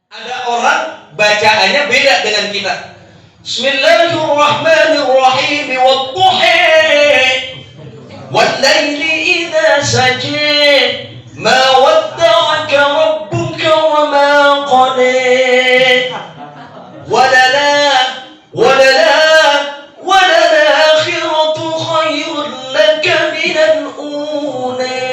Ada orang bacaannya beda dengan kita. Bismillahirrahmanirrahim. Wadduha wal-laili idza saja. Ma wadda'aka rabbuka wa ma qala. Walal-akhiratu khairun laka minal ula.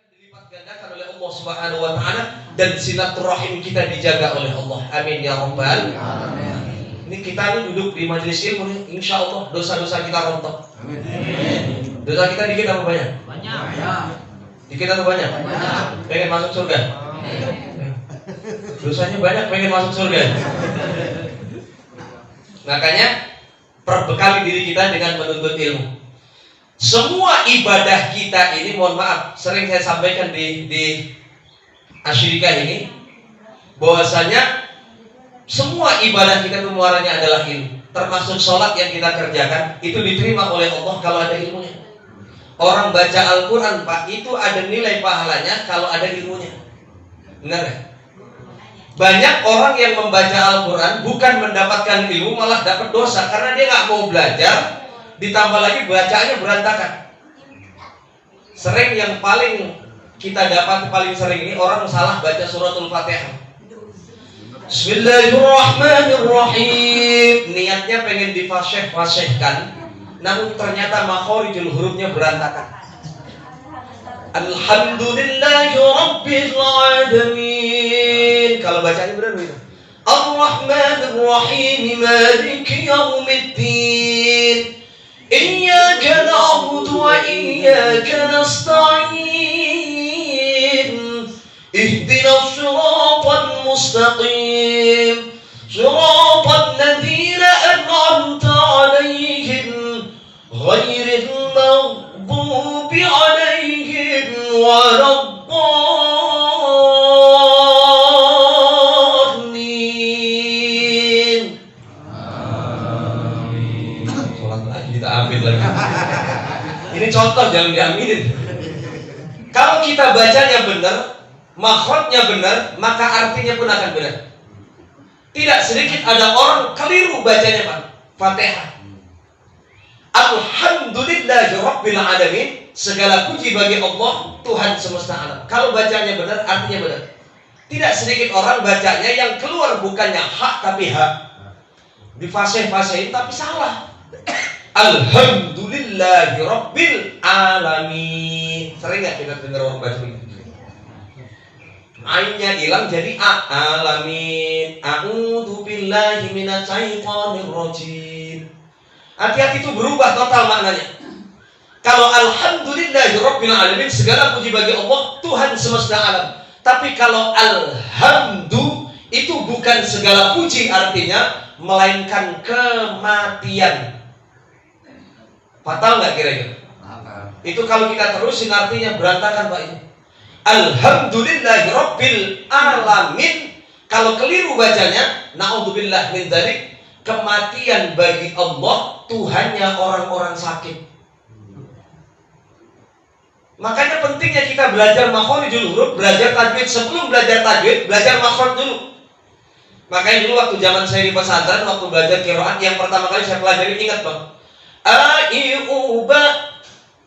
Dilipat gandakan oleh Allah Subhanahu wa taala dan silaturahim kita dijaga oleh Allah. Amin ya rabbal alamin. Ini kita ini duduk di majelis ilmu nih, insya Allah dosa-dosa kita rontok. Amin. Dosa kita dikit apa banyak? Banyak. Dikit atau banyak? Banyak. Pengen masuk surga? Dosanya banyak, pengen masuk surga. Makanya perbekali diri kita dengan menuntut ilmu. Semua ibadah kita ini, mohon maaf, sering saya sampaikan di Asyirikah ini, bahwasanya semua ibadah kita itu muaranya adalah ilmu. Termasuk sholat yang kita kerjakan itu diterima oleh Allah kalau ada ilmunya. Orang baca Al-Quran, Pak, itu ada nilai pahalanya kalau ada ilmunya. Benar ya? Banyak orang yang membaca Al-Quran bukan mendapatkan ilmu, malah dapat dosa karena dia nggak mau belajar, ditambah lagi bacaannya berantakan. Sering yang paling kita dapat paling sering ini orang salah baca suratul Fatihah. Bismillahirrahmanirrahim. Niatnya pengen difasih-fasihkan, namun ternyata makhorijul hurufnya berantakan. Alhamdulillahi Rabbil Alamin. Kalau bacanya benar begitu. Ar-Rahmanir-Rahim Maliki Yaumiddin. Iyyaka na'budu wa iyyaka nasta'in. Ihdinas siratal mustaqim. Siratal ladzina an'amta 'alaihim ghairil maghdubi 'alaihim waladdallin. Amin. Salat lagi kita amin lagi. Ini contoh, jangan diaminin. Kalau kita bacanya benar, makhrajnya benar, maka artinya pun akan benar. Tidak sedikit ada orang keliru bacanya, Pak, Fatihah. Alhamdulillahi Rabbil Alamin. Segala puji bagi Allah, Tuhan semesta alam. Kalau bacanya benar, artinya benar. Tidak sedikit orang bacanya yang keluar bukannya hak tapi hak. Difasih-fasihin tapi salah. Alhamdulillahi Rabbil Alamin. Sering gak kita dengar orang baca begitu? Ainnya hilang jadi alamin. A'udzu billahi minasyaitonir rajim. Hati-hati, itu berubah total maknanya. Kalau alhamdulillahi rabbil alamin, segala puji bagi Allah, Tuhan semesta alam. Tapi kalau alhamdu itu bukan segala puji artinya, melainkan kematian. Fatal nggak kira-kira? Itu kalau kita terusin artinya berantakan, Pak. Ini Alhamdulillahi Rabbil Alamin. Kalau keliru bacanya, na'udzubillah min dzalik, kematian bagi Allah, Tuhannya orang-orang sakit. Makanya pentingnya kita belajar makhorijul huruf, belajar tajwid. Sebelum belajar tajwid, belajar makhraj dulu. Makanya dulu waktu zaman saya di pesantren, waktu belajar qiraat, yang pertama kali saya pelajari, ingat Bang, a i u ba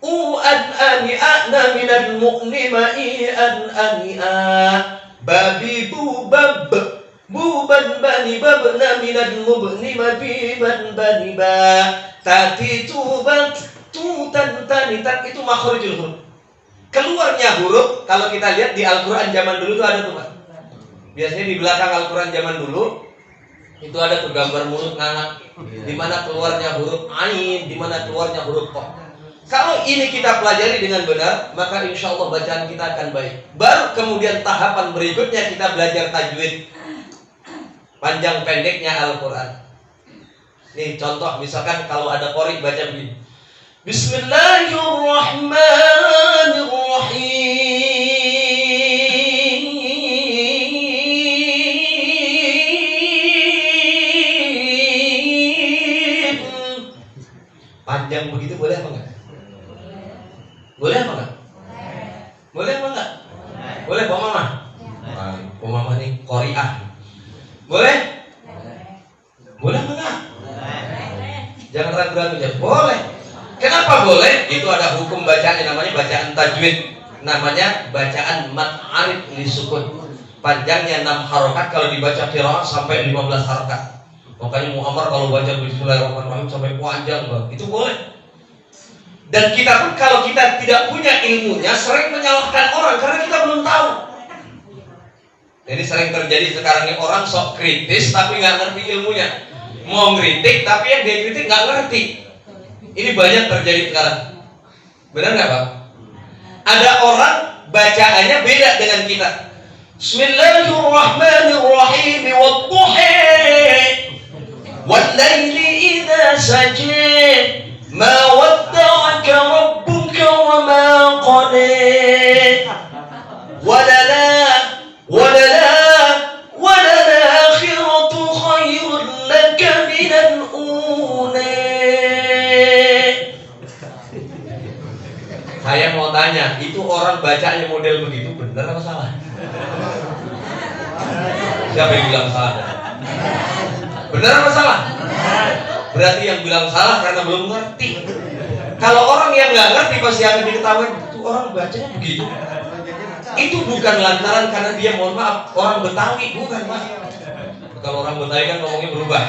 an-ani a'na minal mu'nima i-an-ani babi bu-bab bu-ban bani babna minal mubnima bi-ban bani ba tati tu-bat tu-tan-tani-tan. Itu makhorijul huruf. Keluarnya huruf, kalau kita lihat di Al-Quran zaman dulu itu ada tuh, Pak. Biasanya di belakang Al-Quran zaman dulu itu ada tuh gambar mulut nganak, di mana keluarnya huruf ain, di mana keluarnya huruf qaf. Kalau ini kita pelajari dengan benar, maka insya Allah bacaan kita akan baik. Baru kemudian tahapan berikutnya kita belajar tajwid, panjang pendeknya Al-Quran. Nih contoh, misalkan kalau ada qori baca begini, Bismillahirrahmanirrahim. Panjang begitu boleh apa enggak? Boleh apa enggak? Boleh apa enggak? Boleh, Pak Mama? Mama nih Qori'ah. Boleh? Boleh enggak? Jangan ragu-ragu aja. Boleh. Kenapa boleh? Itu ada hukum bacaan yang namanya bacaan tajwid. Namanya bacaan mad arif li sukun. Panjangnya 6 harokat, kalau dibaca qiraah sampai 15 harokat. Makanya Muhammad kalau baca Bismillahirrahmanirrahim sampai panjang banget. Itu boleh. Dan kita pun kalau kita tidak punya ilmunya sering menyalahkan orang karena kita belum tahu. Jadi sering terjadi sekarang ini orang sok kritis tapi nggak ngerti ilmunya. Mau ngeritik tapi yang dia kritik nggak ngerti. Ini banyak terjadi sekarang. Benar nggak Pak? Ada orang bacaannya beda dengan kita. Bismillahirrahmanirrahim. Wadduha wal-laili idza saja ma wadda'aka rabbuka wa ma qala walal-akhiratu khairun laka minal ula. Saya mau tanya, itu orang bacanya model begitu benar apa salah? Siapa yang bilang salah? Benar apa salah? Berarti yang bilang salah karena belum ngerti. Kalau orang yang nggak ngerti pasti akan diketahui itu orang bacanya begitu. Itu bukan lantaran karena dia mohon maaf orang Betawi, bukan Pak. Kalau orang Betawi kan ngomongnya berubah,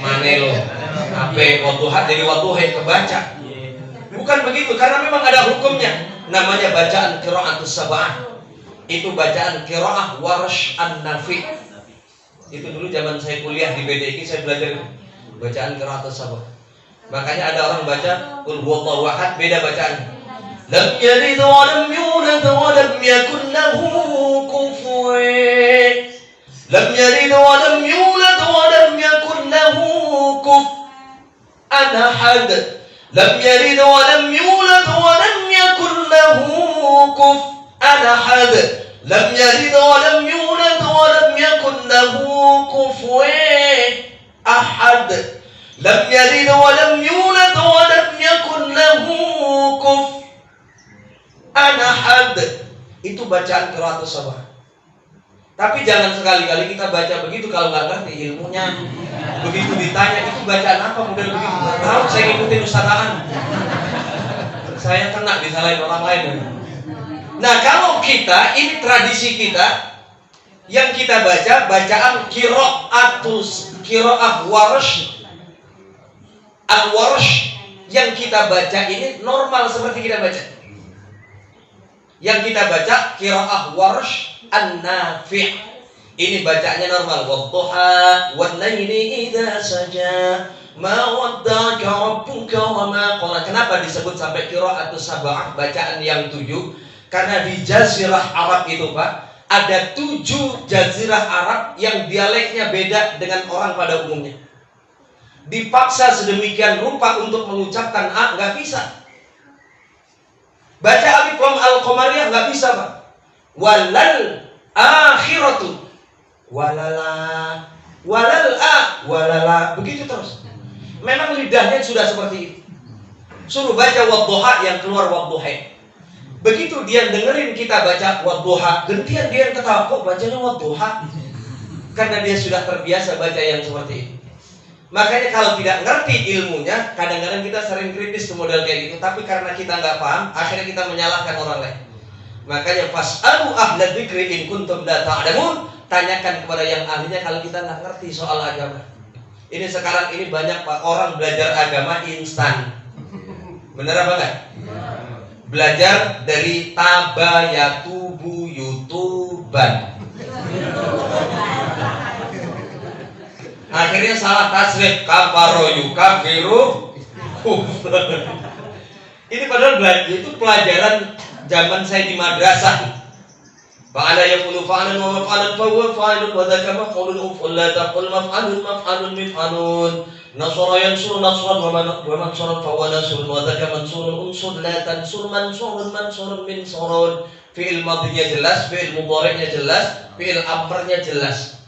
mane lo, wadduha jadi wadduha kebaca. Bukan begitu, karena memang ada hukumnya. Namanya bacaan qiraatus sab'ah. Itu bacaan qiraah Warsh an-Nafi'. Itu dulu zaman saya kuliah di BDIK saya belajar bacaan qiraatus sab'ah. Makanya ada orang baca qul huwallahu ahad, beda bacaan. Lam yalid wa lam yulad wa lam yakul lahu kufuwan. Lam yalid wa lam yulad wa lam yakul lahu kufuwan ahad. Lam yalid wa lam yulad wa lam yakul lahu kufuwan ahad. Lam yalid wa lam yulad wa lam yakul lahu kufuwan ahad. Lam yalid wa lam yulad wa lam yakul lahu kufuwan ahad. Itu bacaan qiraatus sab'ah. Tapi jangan sekali-kali kita baca begitu kalau nggak ngerti ilmunya. Begitu ditanya itu bacaan apa model begitu, nggak tahu. Saya ngikutin ustadzan. Saya kena disalahin orang lain. Nah kalau kita ini tradisi kita yang kita baca bacaan qiraah Warsh al-Warsh yang kita baca ini normal seperti kita baca. Yang kita baca qiraah Warsh an-Nafi'. Ini bacaannya normal. Wadduha wal-laili idza saja ma wadda'aka rabbuka wa ma qala. Kenapa disebut sampai qiraatus sab'ah bacaan yang 7? Karena di jazirah Arab itu Pak, ada 7 jazirah Arab yang dialeknya beda dengan orang pada umumnya. Dipaksa sedemikian rupa untuk mengucapkan A nggak bisa. Baca alif lam al-qamariyah nggak bisa Pak. Walal akhiratu walala walala begitu terus. Memang lidahnya sudah seperti itu. Suruh baca wadduha yang keluar wadduha. Begitu dia dengerin kita baca wadduha, gentian dia yang ketawa kok bacanya wadduha. Karena dia sudah terbiasa baca yang seperti itu. Makanya kalau tidak ngerti ilmunya, kadang-kadang kita sering kritis ke model kayak gitu. Tapi karena kita nggak paham, akhirnya kita menyalahkan orang lain. Makanya fas'alu ahla dzikri in kuntum la ta'lamun. Tanyakan kepada yang ahlinya kalau kita nggak ngerti soal agama. Ini sekarang ini banyak Pak orang belajar agama instan. Benar apa enggak? Belajar dari tabayatubu YouTuber. Akhirnya salah tasrif, kafaro yukafiru. Ini padahal belajar itu pelajaran zaman saya di madrasah. Fa'ala yaqulu fa'alan wa maf'alan fa huwa fa'ilun wa dzaka maf'ulun la taqul maf'alun mif'alun. Nasara yansuru nasran wa man sarfa fa huwa nasrun wa dzaka mansurun unsur la tansur mansurun min surun. Fi'il madhinya jelas, fi'il mudhari'nya jelas, fi'il amrnya jelas.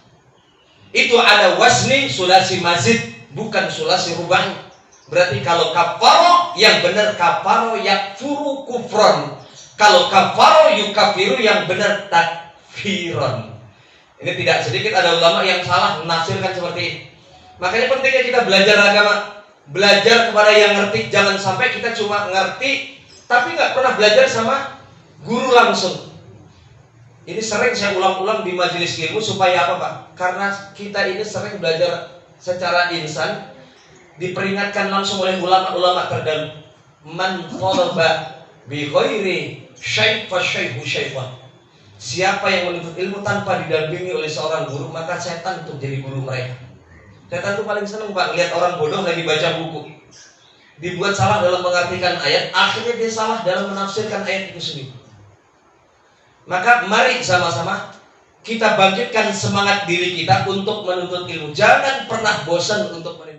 Itu ada wasni sulasi mazid, bukan sulasi rubai. Berarti kalau kafaro yang benar kafaro yakfuru kufron. Kalau kafaro yukafiru yang benar takfiron. Ini tidak sedikit ada ulama yang salah menafsirkan seperti ini. Makanya pentingnya kita belajar agama, belajar kepada yang ngerti. Jangan sampai kita cuma ngerti tapi nggak pernah belajar sama guru langsung. Ini sering saya ulang-ulang di majelis ilmu supaya apa Pak? Karena kita ini sering belajar secara insan, diperingatkan langsung oleh ulama-ulama terdahulu. Man talaba bi ghairi syai' fa syai'hu syai'un. Siapa yang menuntut ilmu tanpa didampingi oleh seorang guru, maka setan untuk jadi guru mereka. Setan itu paling senang Pak lihat orang bodoh lagi baca buku. Dibuat salah dalam mengartikan ayat, akhirnya dia salah dalam menafsirkan ayat itu sendiri. Maka mari sama-sama kita bangkitkan semangat diri kita untuk menuntut ilmu. Jangan pernah bosan untuk menuntut